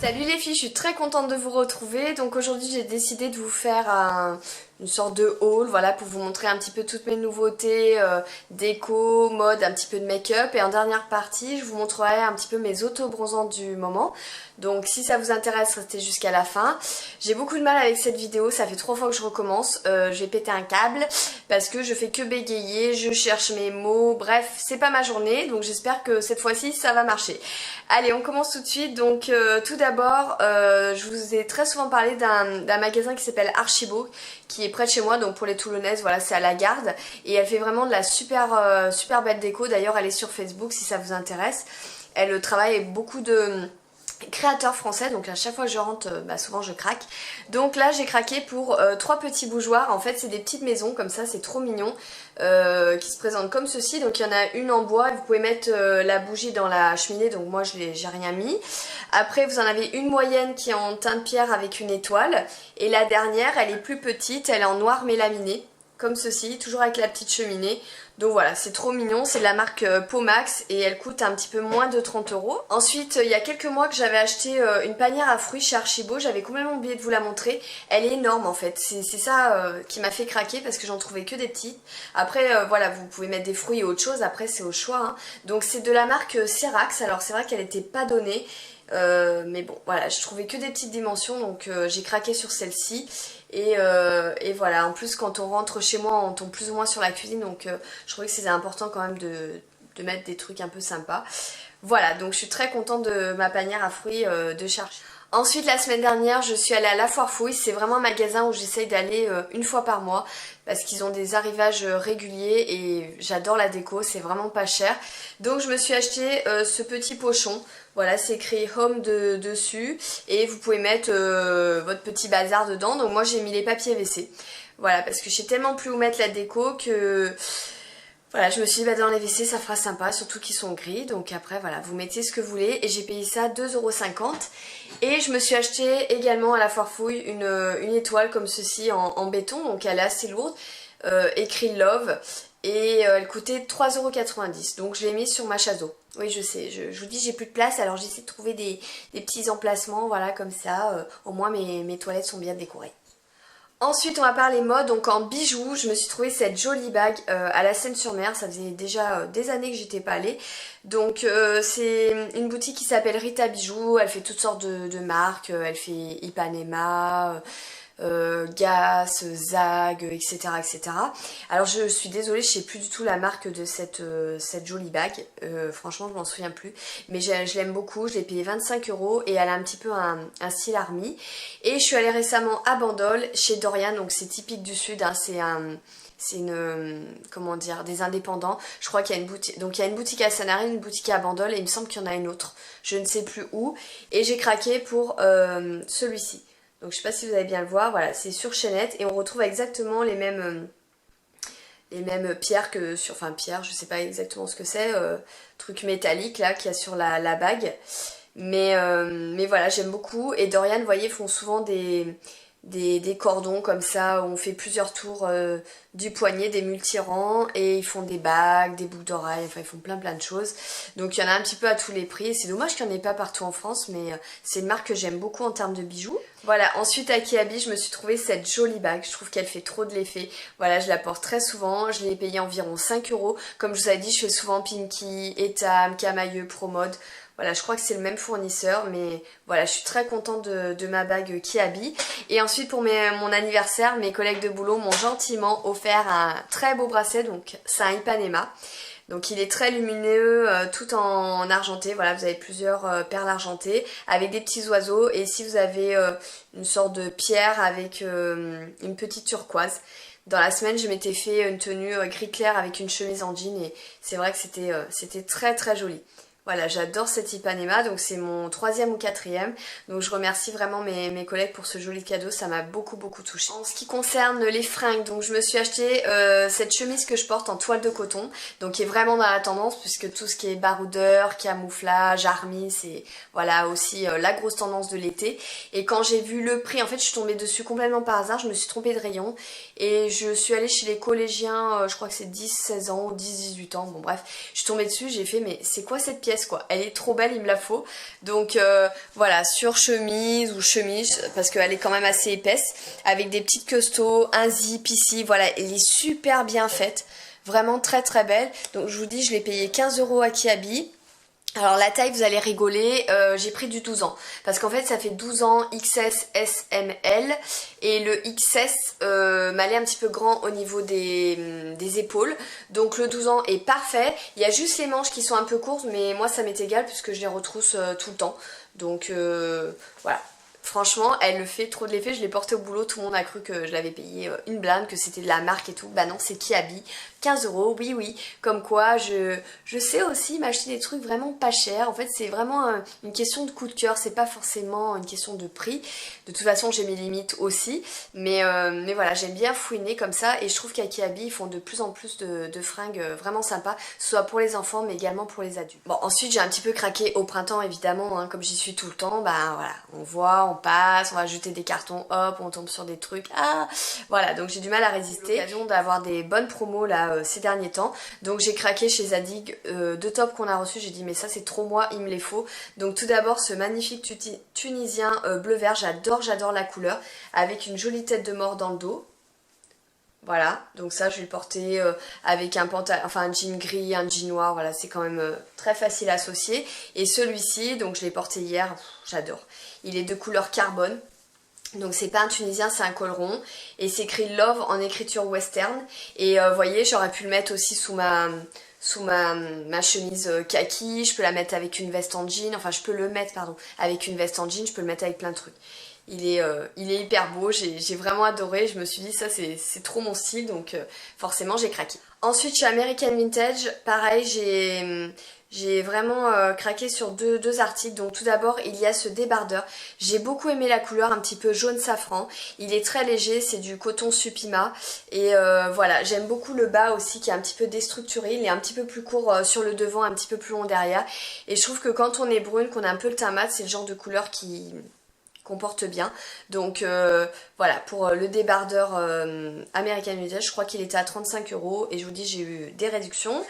Salut les filles, je suis très contente de vous retrouver. Donc aujourd'hui j'ai décidé de vous faire une sorte de haul, voilà, pour vous montrer un petit peu toutes mes nouveautés, déco, mode, un petit peu de make-up. Et en dernière partie, je vous montrerai un petit peu mes auto-bronzantes du moment. Donc si ça vous intéresse, restez jusqu'à la fin. J'ai beaucoup de mal avec cette vidéo, ça fait 3 fois que je recommence. J'ai pété un câble parce que je fais que bégayer, je cherche mes mots, bref, c'est pas ma journée. Donc j'espère que cette fois-ci ça va marcher. Allez, on commence tout de suite. Donc tout d'abord, je vous ai très souvent parlé d'un magasin qui s'appelle Archibaud, qui est près de chez moi, donc pour les Toulonnaises, voilà, c'est à la Garde. Et elle fait vraiment de la super, super belle déco. D'ailleurs, elle est sur Facebook si ça vous intéresse. Elle travaille avec beaucoup de créateurs français, donc à chaque fois que je rentre, souvent je craque. Donc là j'ai craqué pour 3 petits bougeoirs. En fait c'est des petites maisons comme ça, c'est trop mignon, qui se présentent comme ceci. Donc il y en a une en bois, vous pouvez mettre la bougie dans la cheminée, donc moi j'ai rien mis. Après vous en avez une moyenne qui est en teint de pierre avec une étoile, et la dernière elle est plus petite, elle est en noir mélaminé comme ceci, toujours avec la petite cheminée. Donc voilà, c'est trop mignon, c'est de la marque Pomax et elle coûte un petit peu moins de 30 €. Ensuite, il y a quelques mois que j'avais acheté une panière à fruits chez Archibaud, j'avais complètement oublié de vous la montrer. Elle est énorme en fait, c'est ça qui m'a fait craquer parce que j'en trouvais que des petites. Après, voilà, vous pouvez mettre des fruits et autre chose, après c'est au choix, hein. Donc c'est de la marque Cerax, alors c'est vrai qu'elle n'était pas donnée. Mais bon, voilà, je trouvais que des petites dimensions, donc j'ai craqué sur celle-ci. Et voilà, en plus quand on rentre chez moi, on tombe plus ou moins sur la cuisine, donc je trouvais que c'était important quand même de mettre des trucs un peu sympas. Voilà, donc je suis très contente de ma panière à fruits de Cherche. Ensuite, la semaine dernière, je suis allée à La Foire Fouille. C'est vraiment un magasin où j'essaye d'aller une fois par mois parce qu'ils ont des arrivages réguliers et j'adore la déco, c'est vraiment pas cher. Donc je me suis acheté ce petit pochon. Voilà, c'est écrit Home dessus et vous pouvez mettre votre petit bazar dedans. Donc moi j'ai mis les papiers WC. Voilà, parce que je sais tellement plus où mettre la déco que... Voilà, je me suis dit, dans les WC, ça fera sympa, surtout qu'ils sont gris. Donc après, voilà, vous mettez ce que vous voulez. Et j'ai payé ça 2,50 €. Et je me suis acheté également à La Foire Fouille une étoile comme ceci en béton. Donc elle est assez lourde, écrit Love. Et elle coûtait 3,90 €. Donc je l'ai mise sur ma chasse d'eau. Oui, je sais, je vous dis, j'ai plus de place. Alors j'essaie de trouver des petits emplacements, voilà, comme ça. Au moins mes toilettes sont bien décorées. Ensuite on va parler mode, donc en bijoux, je me suis trouvé cette jolie bague à la Seine-sur-Mer, ça faisait déjà des années que j'étais pas allée. Donc c'est une boutique qui s'appelle Rita Bijoux, elle fait toutes sortes de marques, elle fait Ipanema, Gas, Zag, etc., etc. Alors je suis désolée, je sais plus du tout la marque de cette jolie bague, franchement je m'en souviens plus, mais je l'aime beaucoup, je l'ai payé 25 € et elle a un petit peu un style army. Et je suis allée récemment à Bandol chez Dorian, donc c'est typique du sud, hein, c'est comment dire, des indépendants. Je crois qu'il y a une boutique, donc il y a une boutique à Sanary, une boutique à Bandol et il me semble qu'il y en a une autre, je ne sais plus où. Et j'ai craqué pour celui-ci. Donc je sais pas si vous allez bien le voir, voilà, c'est sur chaînette et on retrouve exactement les mêmes pierres que sur, enfin pierres, je sais pas exactement ce que c'est, truc métallique là qu'il y a sur la bague. Mais voilà, j'aime beaucoup. Et Dorian, vous voyez, font souvent des cordons comme ça, où on fait plusieurs tours du poignet, des multi-rangs, et ils font des bagues, des boucles d'oreilles, enfin ils font plein de choses. Donc il y en a un petit peu à tous les prix. C'est dommage qu'il n'y en ait pas partout en France, mais c'est une marque que j'aime beaucoup en termes de bijoux. Voilà, ensuite à Kiabi, je me suis trouvé cette jolie bague. Je trouve qu'elle fait trop de l'effet. Voilà, je la porte très souvent. Je l'ai payée environ 5 €. Comme je vous avais dit, je fais souvent Pinky, Etam, Camailleux, Promode. Voilà, je crois que c'est le même fournisseur, mais voilà, je suis très contente de ma bague Kiabi. Et ensuite, pour mon anniversaire, mes collègues de boulot m'ont gentiment offert un très beau bracelet, donc c'est un Ipanema. Donc il est très lumineux, tout en argenté, voilà, vous avez plusieurs perles argentées avec des petits oiseaux. Et ici vous avez une sorte de pierre avec une petite turquoise. Dans la semaine, je m'étais fait une tenue gris clair avec une chemise en jean et c'est vrai que c'était très très joli. Voilà, j'adore cet Ipanema, donc c'est mon 3e ou 4e. Donc je remercie vraiment mes collègues pour ce joli cadeau, ça m'a beaucoup touchée. En ce qui concerne les fringues, donc je me suis acheté cette chemise que je porte en toile de coton, donc qui est vraiment dans la tendance puisque tout ce qui est baroudeur, camouflage, army, c'est voilà aussi la grosse tendance de l'été. Et quand j'ai vu le prix, en fait je suis tombée dessus complètement par hasard, je me suis trompée de rayon et je suis allée chez les collégiens, je crois que c'est 10-16 ans ou 10-18 ans, bon bref, je suis tombée dessus, j'ai fait mais c'est quoi cette pièce? pièce quoi. Elle est trop belle, il me la faut. Donc voilà, sur chemise ou chemise, parce qu'elle est quand même assez épaisse, avec des petites custos, un zip ici, voilà, elle est super bien faite. Vraiment très très belle. Donc je vous dis, je l'ai payé 15 € à Kiabi. Alors la taille, vous allez rigoler, j'ai pris du 12 ans. Parce qu'en fait ça fait 12 ans XS, S, M, L. Et le XS m'allait un petit peu grand au niveau des épaules. Donc le 12 ans est parfait. Il y a juste les manches qui sont un peu courtes, mais moi ça m'est égal puisque je les retrousse tout le temps. Donc voilà. Franchement, elle le fait trop de l'effet. Je l'ai porté au boulot, tout le monde a cru que je l'avais payé une blinde, que c'était de la marque et tout. Bah non, c'est Kiabi. 15 €, oui oui. Comme quoi, je sais aussi m'acheter des trucs vraiment pas chers. En fait, c'est vraiment une question de coup de cœur. C'est pas forcément une question de prix. De toute façon, j'ai mes limites aussi. Mais voilà, j'aime bien fouiner comme ça. Et je trouve qu'à Kiabi, ils font de plus en plus de fringues vraiment sympas. Soit pour les enfants, mais également pour les adultes. Bon, ensuite, j'ai un petit peu craqué au printemps, évidemment. Hein, comme j'y suis tout le temps, bah voilà, on voit, on passe, on va jeter des cartons, hop, on tombe sur des trucs. Ah, voilà, donc j'ai du mal à résister. J'ai l'occasion d'avoir des bonnes promos là ces derniers temps. Donc j'ai craqué chez Zadig, deux tops qu'on a reçus. J'ai dit mais ça c'est trop moi, il me les faut. Donc tout d'abord ce magnifique tunisien bleu-vert, j'adore la couleur, avec une jolie tête de mort dans le dos. Voilà, donc ça je vais le porter avec un pantalon, enfin un jean gris, un jean noir, voilà, c'est quand même très facile à associer. Et celui-ci, donc je l'ai porté hier, j'adore. Il est de couleur carbone. Donc c'est pas un tunisien, c'est un col rond. Et c'est écrit Love en écriture western. Et vous voyez, j'aurais pu le mettre aussi sous ma chemise kaki. Je peux la mettre avec une veste en jean. Enfin, je peux le mettre, pardon, avec une veste en jean. Je peux le mettre avec plein de trucs. Il est hyper beau, j'ai vraiment adoré, je me suis dit ça c'est trop mon style, donc forcément j'ai craqué. Ensuite chez American Vintage, pareil, j'ai vraiment craqué sur deux articles. Donc tout d'abord il y a ce débardeur, j'ai beaucoup aimé la couleur un petit peu jaune safran, il est très léger, c'est du coton Supima et voilà, j'aime beaucoup le bas aussi qui est un petit peu déstructuré, il est un petit peu plus court sur le devant, un petit peu plus long derrière et je trouve que quand on est brune, qu'on a un peu le teint mat, c'est le genre de couleur qu'on porte bien. Donc voilà, pour le débardeur American Vintage, je crois qu'il était à 35 € et je vous dis j'ai eu des réductions.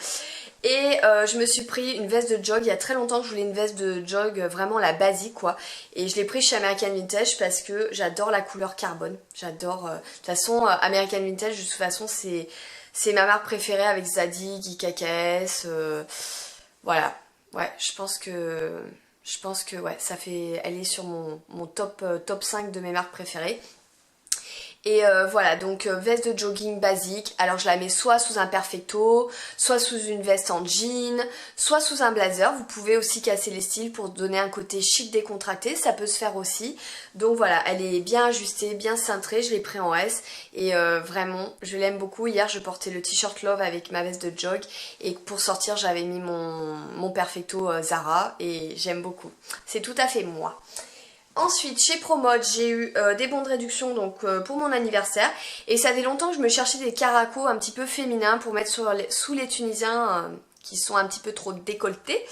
Et je me suis pris une veste de jog, il y a très longtemps que je voulais une veste de jog, vraiment la basique quoi. Et je l'ai pris chez American Vintage parce que j'adore la couleur carbone. J'adore, de toute façon American Vintage de toute façon c'est ma marque préférée avec Zadig, IKKS, voilà. Ouais, je pense que ouais, elle est sur mon top 5 de mes marques préférées. Et voilà, donc veste de jogging basique. Alors je la mets soit sous un perfecto, soit sous une veste en jean, soit sous un blazer. Vous pouvez aussi casser les styles pour donner un côté chic décontracté, ça peut se faire aussi. Donc voilà, elle est bien ajustée, bien cintrée, je l'ai pris en S. Et vraiment, je l'aime beaucoup. Hier, je portais le t-shirt Love avec ma veste de jog. Et pour sortir, j'avais mis mon perfecto Zara. Et j'aime beaucoup. C'est tout à fait moi. Ensuite, chez Promode, j'ai eu des bons de réduction donc, pour mon anniversaire. Et ça fait longtemps que je me cherchais des caracos un petit peu féminins pour mettre sous les Tunisiens qui sont un petit peu trop décolletés.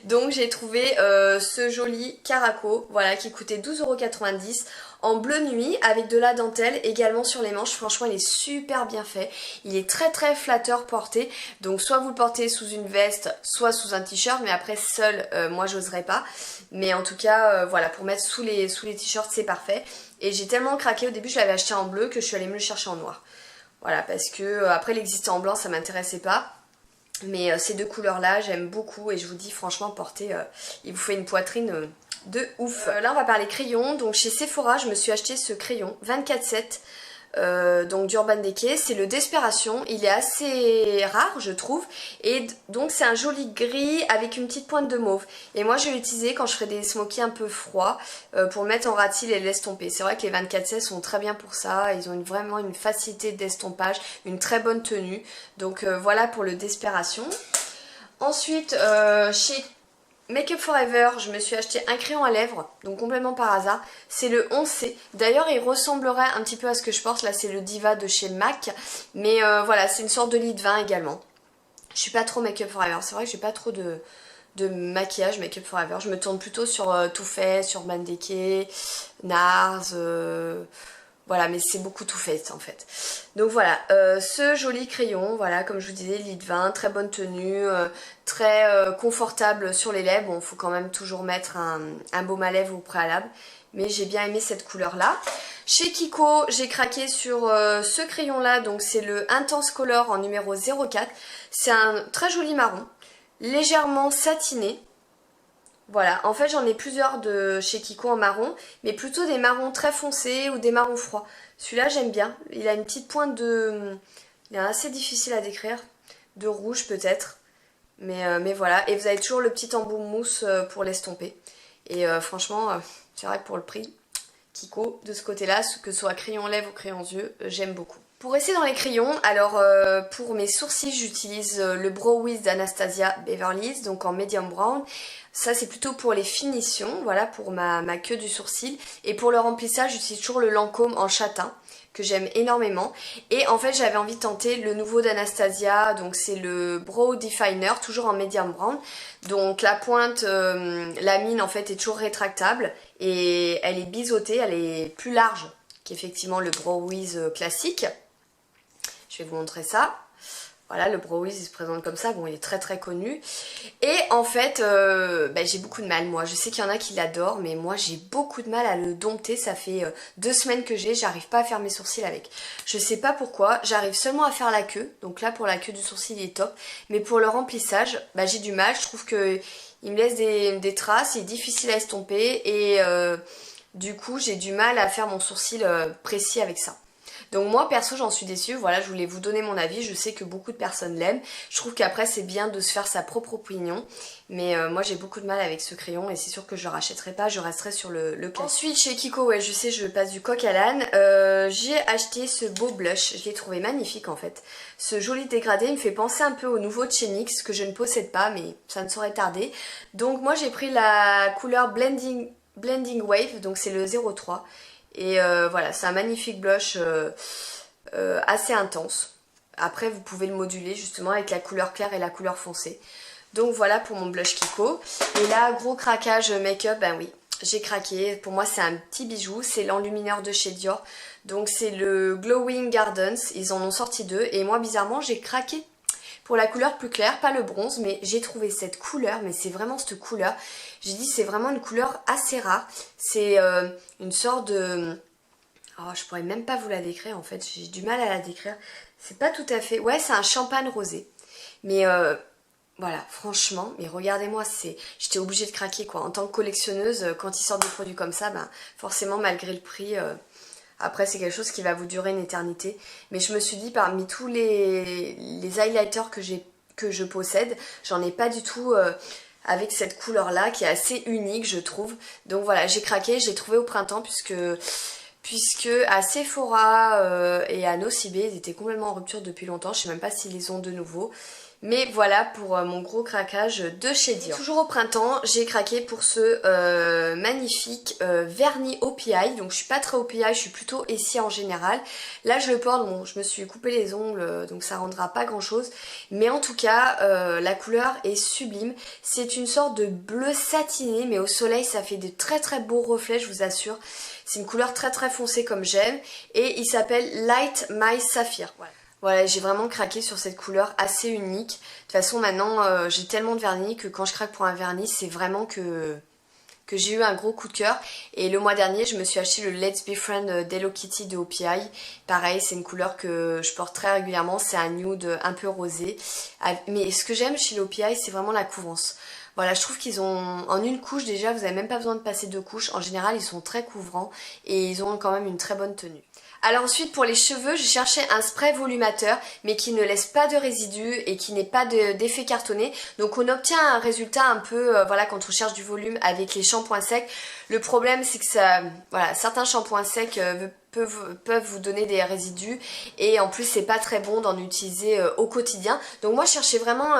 Donc j'ai trouvé ce joli caraco, voilà, qui coûtait 12,90 € en bleu nuit avec de la dentelle également sur les manches. Franchement, il est super bien fait. Il est très très flatteur porté. Donc soit vous le portez sous une veste, soit sous un t-shirt. Mais après seul, moi j'oserais pas. Mais en tout cas, voilà, pour mettre sous les t-shirts, c'est parfait. Et j'ai tellement craqué au début, je l'avais acheté en bleu que je suis allée me le chercher en noir. Voilà, parce que après il existait en blanc, ça m'intéressait pas. Mais ces deux couleurs-là, j'aime beaucoup. Et je vous dis franchement, porter, il vous fait une poitrine de ouf. Là, on va parler crayon. Donc chez Sephora, je me suis acheté ce crayon 24/7. Donc d'Urban Decay, c'est le Desperation, il est assez rare je trouve et donc c'est un joli gris avec une petite pointe de mauve et moi je vais l'utiliser quand je ferai des smokies un peu froids pour le mettre en ratil et l'estomper. C'est vrai que les 24/7 sont très bien pour ça, ils ont vraiment une facilité d'estompage, une très bonne tenue, donc voilà pour le Desperation. Ensuite chez Make Up Forever, je me suis acheté un crayon à lèvres, donc complètement par hasard. C'est le 11C. D'ailleurs, il ressemblerait un petit peu à ce que je porte. Là, c'est le Diva de chez MAC. Mais voilà, c'est une sorte de lit de vin également. Je suis pas trop Make Up Forever. C'est vrai que j'ai pas trop de maquillage Make Up Forever. Je me tourne plutôt sur Too Faced, sur Urban Decay, NARS. Voilà, mais c'est beaucoup Too Faced en fait. Donc voilà, ce joli crayon, voilà, comme je vous disais, lit de vin, très bonne tenue, très confortable sur les lèvres. Bon, il faut quand même toujours mettre un baume à lèvres au préalable. Mais j'ai bien aimé cette couleur-là. Chez Kiko, j'ai craqué sur ce crayon-là, donc c'est le Intense Color en numéro 04. C'est un très joli marron, légèrement satiné. Voilà, en fait j'en ai plusieurs de chez Kiko en marron, mais plutôt des marrons très foncés ou des marrons froids. Celui-là j'aime bien, il a une petite pointe de... Il est assez difficile à décrire, de rouge peut-être. Mais voilà, et vous avez toujours le petit embout mousse pour l'estomper. Et franchement, c'est vrai que pour le prix, Kiko, de ce côté-là, que ce soit crayon lèvres ou crayon yeux, j'aime beaucoup. Pour rester dans les crayons, alors pour mes sourcils, j'utilise le Brow Wiz d'Anastasia Beverly Hills, donc en medium brown. Ça c'est plutôt pour les finitions, voilà, pour ma queue du sourcil. Et pour le remplissage, j'utilise toujours le Lancôme en châtain, que j'aime énormément. Et en fait j'avais envie de tenter le nouveau d'Anastasia, donc c'est le Brow Definer, toujours en medium brown. Donc la pointe, la mine en fait est toujours rétractable et elle est biseautée, elle est plus large qu'effectivement le Brow Wiz classique. Je vais vous montrer ça. Voilà, le Brow Wiz il se présente comme ça, bon il est très très connu. Et en fait, j'ai beaucoup de mal moi, je sais qu'il y en a qui l'adorent, mais moi j'ai beaucoup de mal à le dompter, ça fait 2 semaines que j'arrive pas à faire mes sourcils avec. Je sais pas pourquoi, j'arrive seulement à faire la queue, donc là pour la queue du sourcil il est top, mais pour le remplissage, j'ai du mal, je trouve que il me laisse des traces, il est difficile à estomper et du coup j'ai du mal à faire mon sourcil précis avec ça. Donc moi perso j'en suis déçue, voilà je voulais vous donner mon avis, je sais que beaucoup de personnes l'aiment, je trouve qu'après c'est bien de se faire sa propre opinion, mais moi j'ai beaucoup de mal avec ce crayon et c'est sûr que je le rachèterai pas, je resterai sur le classique. Ensuite chez Kiko, ouais je sais je passe du coq à l'âne, j'ai acheté ce beau blush, je l'ai trouvé magnifique en fait, ce joli dégradé il me fait penser un peu au nouveau de chez NYX que je ne possède pas mais ça ne saurait tarder, donc moi j'ai pris la couleur Blending Wave, donc c'est le 03. Et voilà, c'est un magnifique blush assez intense. Après, vous pouvez le moduler justement avec la couleur claire et la couleur foncée. Donc voilà pour mon blush Kiko. Et là, gros craquage make-up, ben oui, j'ai craqué. Pour moi, c'est un petit bijou. C'est l'enlumineur de chez Dior. Donc c'est le Glowing Gardens. Ils en ont sorti 2. Et moi, bizarrement, j'ai craqué pour la couleur plus claire, pas le bronze, mais j'ai trouvé cette couleur, mais c'est vraiment cette couleur. J'ai dit c'est vraiment une couleur assez rare. C'est une sorte de... Oh, je pourrais même pas vous la décrire en fait, j'ai du mal à la décrire. C'est pas tout à fait... Ouais, c'est un champagne rosé. Mais voilà, franchement, mais regardez-moi, j'étais obligée de craquer quoi. En tant que collectionneuse, quand ils sortent des produits comme ça, forcément malgré le prix... Après c'est quelque chose qui va vous durer une éternité. Mais je me suis dit parmi tous les highlighters que je possède, j'en ai pas du tout avec cette couleur là qui est assez unique je trouve. Donc voilà j'ai craqué, je l'ai trouvé au printemps puisque à Sephora et à Nocibé ils étaient complètement en rupture depuis longtemps. Je sais même pas s'ils les ont de nouveau. Mais voilà pour mon gros craquage de chez Dior. Toujours au printemps, j'ai craqué pour ce magnifique vernis OPI. Donc je suis pas très OPI, je suis plutôt Essie en général. Là je le porte, bon je me suis coupé les ongles donc ça rendra pas grand chose. Mais en tout cas la couleur est sublime. C'est une sorte de bleu satiné mais au soleil ça fait de très très beaux reflets je vous assure. C'est une couleur très très foncée comme j'aime. Et il s'appelle Light My Sapphire. Voilà, j'ai vraiment craqué sur cette couleur assez unique. De toute façon, maintenant, j'ai tellement de vernis que quand je craque pour un vernis, c'est vraiment que j'ai eu un gros coup de cœur. Et le mois dernier, je me suis acheté le Let's Be Friend d'Hello Kitty de OPI. Pareil, c'est une couleur que je porte très régulièrement. C'est un nude un peu rosé. Mais ce que j'aime chez l'OPI, c'est vraiment la couvrance. Voilà, je trouve qu'ils ont, en une couche déjà, vous n'avez même pas besoin de passer 2 couches. En général, ils sont très couvrants et ils ont quand même une très bonne tenue. Alors ensuite pour les cheveux, j'ai cherché un spray volumateur mais qui ne laisse pas de résidus et qui n'ait pas d'effet cartonné. Donc on obtient un résultat un peu, voilà, quand on cherche du volume avec les shampoings secs. Le problème c'est que ça, voilà, certains shampoings secs peuvent vous donner des résidus et en plus c'est pas très bon d'en utiliser au quotidien. Donc moi je cherchais vraiment...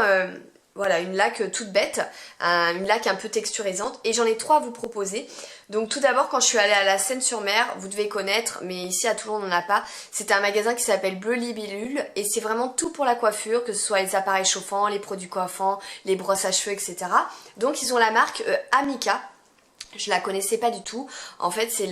voilà, une laque toute bête, une laque un peu texturisante et j'en ai 3 à vous proposer. Donc tout d'abord quand je suis allée à la Seine-sur-Mer, vous devez connaître, mais ici à Toulon on n'en a pas, c'est un magasin qui s'appelle Bleu Libellule et c'est vraiment tout pour la coiffure, que ce soit les appareils chauffants, les produits coiffants, les brosses à cheveux, etc. Donc ils ont la marque Amica. Je la connaissais pas du tout. En fait, c'est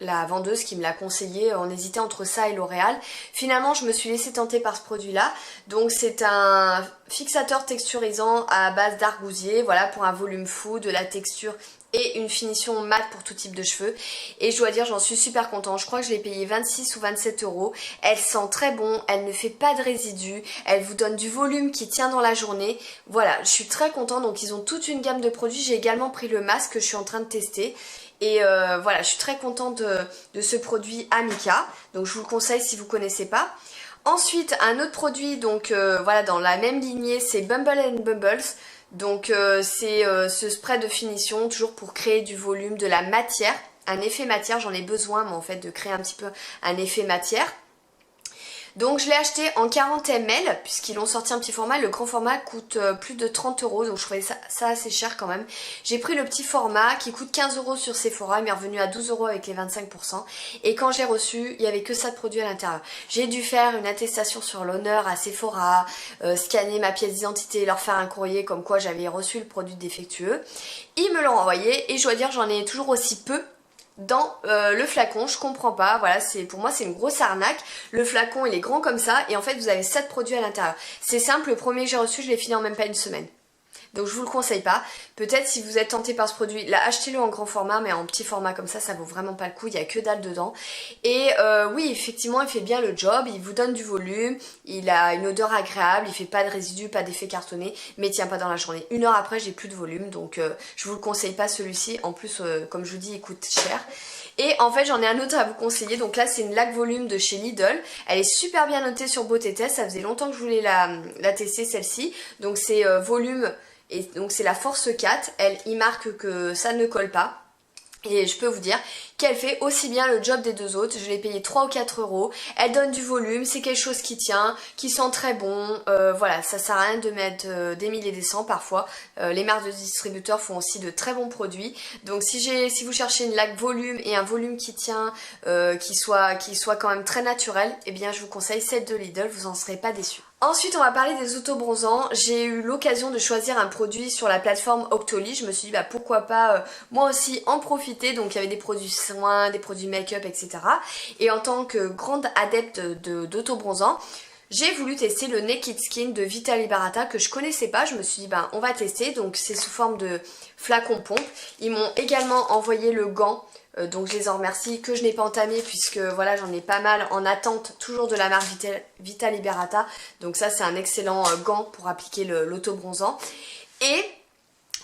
la vendeuse qui me l'a conseillé, on hésitait entre ça et L'Oréal. Finalement je me suis laissée tenter par ce produit là, donc c'est un fixateur texturisant à base d'argousier, voilà, pour un volume fou, de la texture et une finition mate pour tout type de cheveux. Et je dois dire, j'en suis super contente. Je crois que je l'ai payé 26 ou 27 euros. Elle sent très bon, elle ne fait pas de résidus, elle vous donne du volume qui tient dans la journée. Voilà, je suis très contente. Donc ils ont toute une gamme de produits. J'ai également pris le masque que je suis en train de tester. Et voilà, je suis très contente de ce produit Amika. Donc je vous le conseille si vous ne connaissez pas. Ensuite, un autre produit, donc voilà, dans la même lignée, c'est Bumble and Bubbles. Donc c'est ce spray de finition, toujours pour créer du volume, de la matière, un effet matière. J'en ai besoin, moi, en fait, de créer un petit peu un effet matière. Donc je l'ai acheté en 40 ml puisqu'ils l'ont sorti un petit format. Le grand format coûte plus de 30 euros, donc je trouvais ça assez cher quand même. J'ai pris le petit format qui coûte 15 euros sur Sephora, il m'est revenu à 12 euros avec les 25%. Et quand je l'ai reçu, il n'y avait que ça de produit à l'intérieur. J'ai dû faire une attestation sur l'honneur à Sephora, scanner ma pièce d'identité, leur faire un courrier comme quoi j'avais reçu le produit défectueux. Ils me l'ont envoyé et je dois dire j'en ai toujours aussi peu dans le flacon. Je comprends pas, voilà, pour moi c'est une grosse arnaque. Le flacon il est grand comme ça et en fait vous avez 7 produits à l'intérieur. C'est simple, le premier que j'ai reçu je l'ai fini en même pas une semaine. Donc je vous le conseille pas. Peut-être si vous êtes tenté par ce produit, là achetez-le en grand format, mais en petit format comme ça vaut vraiment pas le coup, il n'y a que dalle dedans. Et oui, effectivement il fait bien le job, il vous donne du volume, il a une odeur agréable, il fait pas de résidus, pas d'effet cartonné, mais il tient pas dans la journée. Une heure après j'ai plus de volume, donc je vous le conseille pas celui-ci. En plus comme je vous dis il coûte cher. Et en fait j'en ai un autre à vous conseiller, donc là c'est une laque volume de chez Lidl. Elle est super bien notée sur Beauté Test, ça faisait longtemps que je voulais la tester celle-ci. Donc c'est volume. Et donc c'est la Force 4, il marque que ça ne colle pas. Et je peux vous dire qu'elle fait aussi bien le job des deux autres. Je l'ai payé 3 ou 4 euros. Elle donne du volume, c'est quelque chose qui tient, qui sent très bon. Voilà, ça sert à rien de mettre des mille et des cents parfois. Les marques de distributeurs font aussi de très bons produits. Donc si vous cherchez une laque volume et un volume qui tient, qui soit quand même très naturel, eh bien je vous conseille celle de Lidl, vous en serez pas déçus. Ensuite on va parler des autobronzants. J'ai eu l'occasion de choisir un produit sur la plateforme Octoly. Je me suis dit bah pourquoi pas moi aussi en profiter. Donc il y avait des produits soins, des produits make-up, etc. Et en tant que grande adepte d'autobronzant, j'ai voulu tester le Naked Skin de Vita Liberata que je connaissais pas. Je me suis dit ben on va tester. Donc c'est sous forme de flacon pompe. Ils m'ont également envoyé le gant. Donc je les en remercie, que je n'ai pas entamé puisque voilà j'en ai pas mal en attente toujours de la marque Vita Liberata. Donc ça c'est un excellent gant pour appliquer l'autobronzant. Et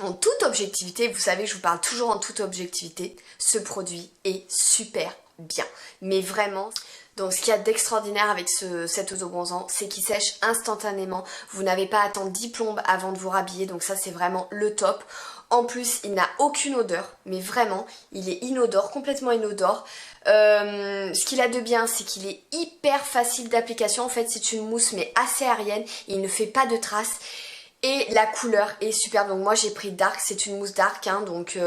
en toute objectivité, vous savez que je vous parle toujours en toute objectivité, ce produit est super bien. Mais vraiment, donc ce qu'il y a d'extraordinaire avec cet autobronzant, c'est qu'il sèche instantanément. Vous n'avez pas à attendre 10 plombes avant de vous rhabiller, donc ça c'est vraiment le top. En plus, il n'a aucune odeur, mais vraiment, il est inodore, complètement inodore. Ce qu'il a de bien, c'est qu'il est hyper facile d'application. En fait, c'est une mousse, mais assez aérienne. Il ne fait pas de traces. Et la couleur est superbe. Donc moi j'ai pris Dark, c'est une mousse Dark, hein, donc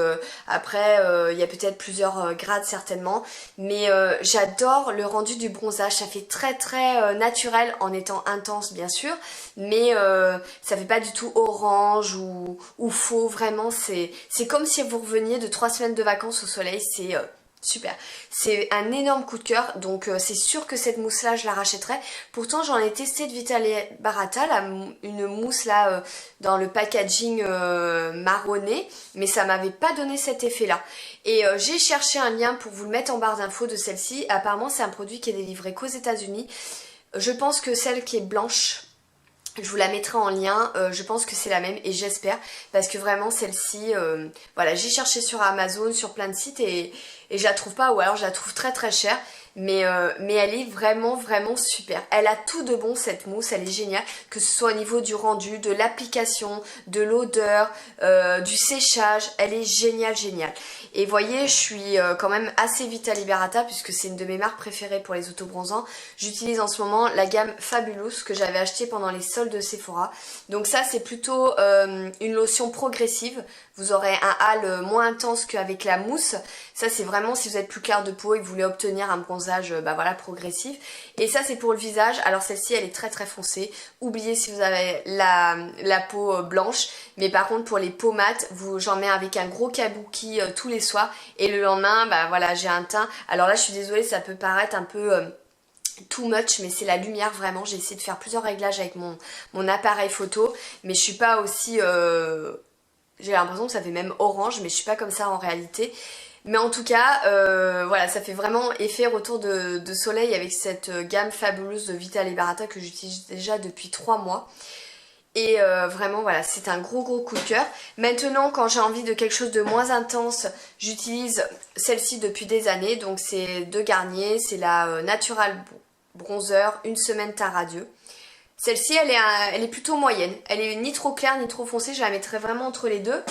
après il y a peut-être plusieurs grades certainement. Mais j'adore le rendu du bronzage, ça fait très très naturel en étant intense bien sûr. Mais ça fait pas du tout orange ou faux, vraiment c'est comme si vous reveniez de 3 semaines de vacances au soleil, c'est... super, c'est un énorme coup de cœur, donc c'est sûr que cette mousse là je la rachèterai. Pourtant j'en ai testé de Vita Liberata, une mousse là dans le packaging marronné, mais ça m'avait pas donné cet effet là. Et j'ai cherché un lien pour vous le mettre en barre d'infos de celle-ci. Apparemment c'est un produit qui est délivré qu'aux États-Unis. Je pense que celle qui est blanche, je vous la mettrai en lien, je pense que c'est la même et j'espère parce que vraiment celle-ci, voilà, j'ai cherché sur Amazon, sur plein de sites et je la trouve pas ou alors je la trouve très très chère. Mais elle est vraiment vraiment super. Elle a tout de bon cette mousse, elle est géniale, que ce soit au niveau du rendu, de l'application, de l'odeur, du séchage, elle est géniale. Et voyez, je suis quand même assez Vita Liberata puisque c'est une de mes marques préférées pour les autobronzants. J'utilise en ce moment la gamme Fabulous que j'avais acheté pendant les soldes de Sephora. Donc ça c'est plutôt une lotion progressive. Vous aurez un hâle moins intense qu'avec la mousse. Ça c'est vraiment vraiment si vous êtes plus clair de peau et que vous voulez obtenir un bronzage bah voilà, progressif. Et ça c'est pour le visage. Alors celle-ci elle est très très foncée. Oubliez si vous avez la peau blanche. Mais par contre pour les peaux mates, j'en mets avec un gros kabuki tous les soirs. Et le lendemain, bah voilà, j'ai un teint. Alors là je suis désolée, ça peut paraître un peu... too much, mais c'est la lumière vraiment. J'ai essayé de faire plusieurs réglages avec mon appareil photo, mais je suis pas aussi j'ai l'impression que ça fait même orange, mais je suis pas comme ça en réalité. Mais en tout cas voilà, ça fait vraiment effet retour de soleil avec cette gamme fabuleuse de Vita Liberata que j'utilise déjà depuis 3 mois. Et vraiment voilà, c'est un gros coup de cœur. Maintenant quand j'ai envie de quelque chose de moins intense, j'utilise celle-ci depuis des années. Donc c'est de Garnier, c'est la Natural Bronzer Une Semaine Teint Radieux. Celle-ci elle est plutôt moyenne, elle est ni trop claire ni trop foncée, je la mettrai vraiment entre les deux.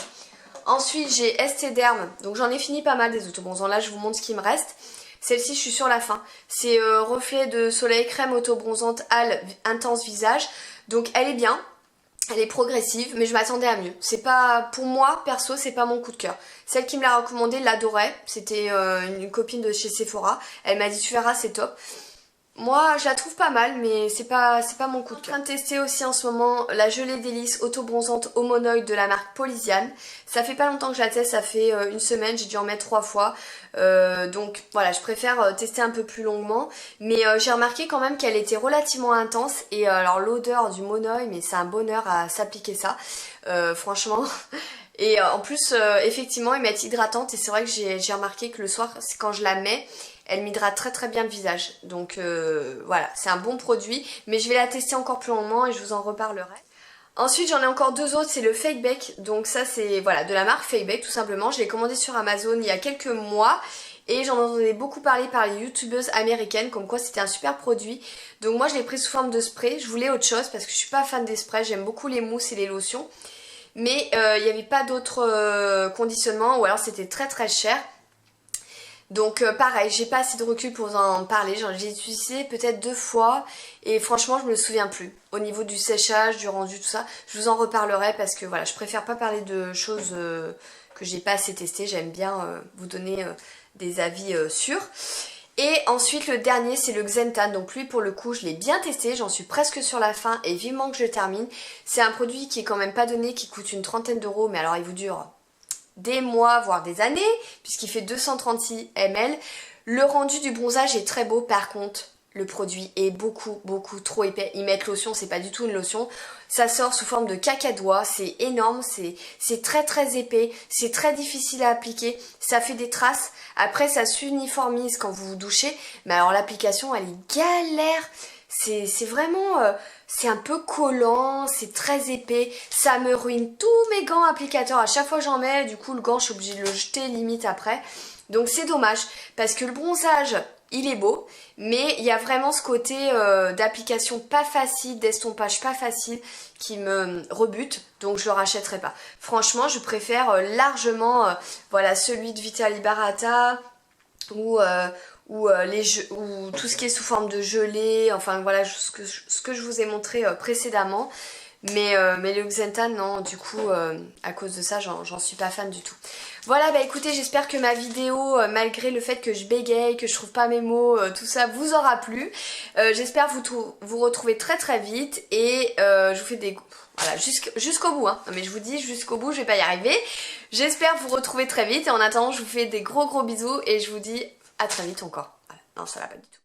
Ensuite j'ai Estée Derm, donc j'en ai fini pas mal des autobronzants, là je vous montre ce qui me reste. Celle-ci je suis sur la fin, c'est Reflet de Soleil Crème Autobronzante Hale Intense Visage. Donc elle est bien. Elle est progressive, mais je m'attendais à mieux. C'est pas, pour moi, perso, c'est pas mon coup de cœur. Celle qui me l'a recommandé l'adorait. C'était une copine de chez Sephora. Elle m'a dit tu verras, c'est top. Moi, je la trouve pas mal, mais c'est pas mon coup de cœur. Je suis en train de tester aussi en ce moment la gelée délice auto-bronzante Homonoid de la marque Polysiane. Ça fait pas longtemps que je la teste, ça fait une semaine, j'ai dû en mettre 3 fois. Donc voilà, je préfère tester un peu plus longuement. Mais j'ai remarqué quand même qu'elle était relativement intense. Et alors l'odeur du Monoï, mais c'est un bonheur à s'appliquer ça. Franchement... Et en plus, effectivement, ils mettent hydratante. Et c'est vrai que j'ai remarqué que le soir, quand je la mets... Elle m'hydrate très bien le visage. Donc voilà, c'est un bon produit. Mais je vais la tester encore plus longuement et je vous en reparlerai. Ensuite j'en ai encore 2 autres, c'est le Fake Bake. Donc ça c'est voilà de la marque Fake Bake tout simplement. Je l'ai commandé sur Amazon il y a quelques mois. Et j'en entendais beaucoup parler par les youtubeuses américaines comme quoi c'était un super produit. Donc moi je l'ai pris sous forme de spray. Je voulais autre chose parce que je suis pas fan des sprays. J'aime beaucoup les mousses et les lotions. Mais il n'y avait pas d'autres conditionnements ou alors c'était très cher. Donc pareil, j'ai pas assez de recul pour vous en parler, j'ai utilisé peut-être 2 fois et franchement je me souviens plus. Au niveau du séchage, du rendu, tout ça, je vous en reparlerai parce que voilà, je préfère pas parler de choses que j'ai pas assez testées, j'aime bien vous donner des avis sûrs. Et ensuite le dernier c'est le Xentan, donc lui pour le coup je l'ai bien testé, j'en suis presque sur la fin et vivement que je termine. C'est un produit qui est quand même pas donné, qui coûte une trentaine d'euros, mais alors il vous dure... des mois, voire des années, puisqu'il fait 236 ml. Le rendu du bronzage est très beau, par contre, le produit est beaucoup trop épais. Ils mettent lotion, c'est pas du tout une lotion. Ça sort sous forme de cacadois, c'est énorme, c'est très épais, c'est très difficile à appliquer, ça fait des traces. Après, ça s'uniformise quand vous vous douchez, mais alors l'application, elle est galère. C'est vraiment... c'est un peu collant, c'est très épais, ça me ruine tous mes gants applicateurs. À chaque fois que j'en mets, du coup le gant je suis obligée de le jeter limite après. Donc c'est dommage, parce que le bronzage, il est beau, mais il y a vraiment ce côté d'application pas facile, d'estompage pas facile qui me rebute, donc je le rachèterai pas. Franchement, je préfère largement voilà, celui de Vita Liberata ou ou tout ce qui est sous forme de gelée, enfin voilà ce que je vous ai montré précédemment. Mais le Xentan, non, du coup, à cause de ça, j'en suis pas fan du tout. Voilà, bah écoutez, j'espère que ma vidéo, malgré le fait que je bégaye, que je trouve pas mes mots, tout ça, vous aura plu. J'espère vous retrouver très vite et je vous fais des... Voilà, jusqu'au bout, hein. Non mais je vous dis, jusqu'au bout, je vais pas y arriver. J'espère vous retrouver très vite et en attendant, je vous fais des gros bisous et je vous dis à très vite encore. Voilà. Non, ça va pas du tout.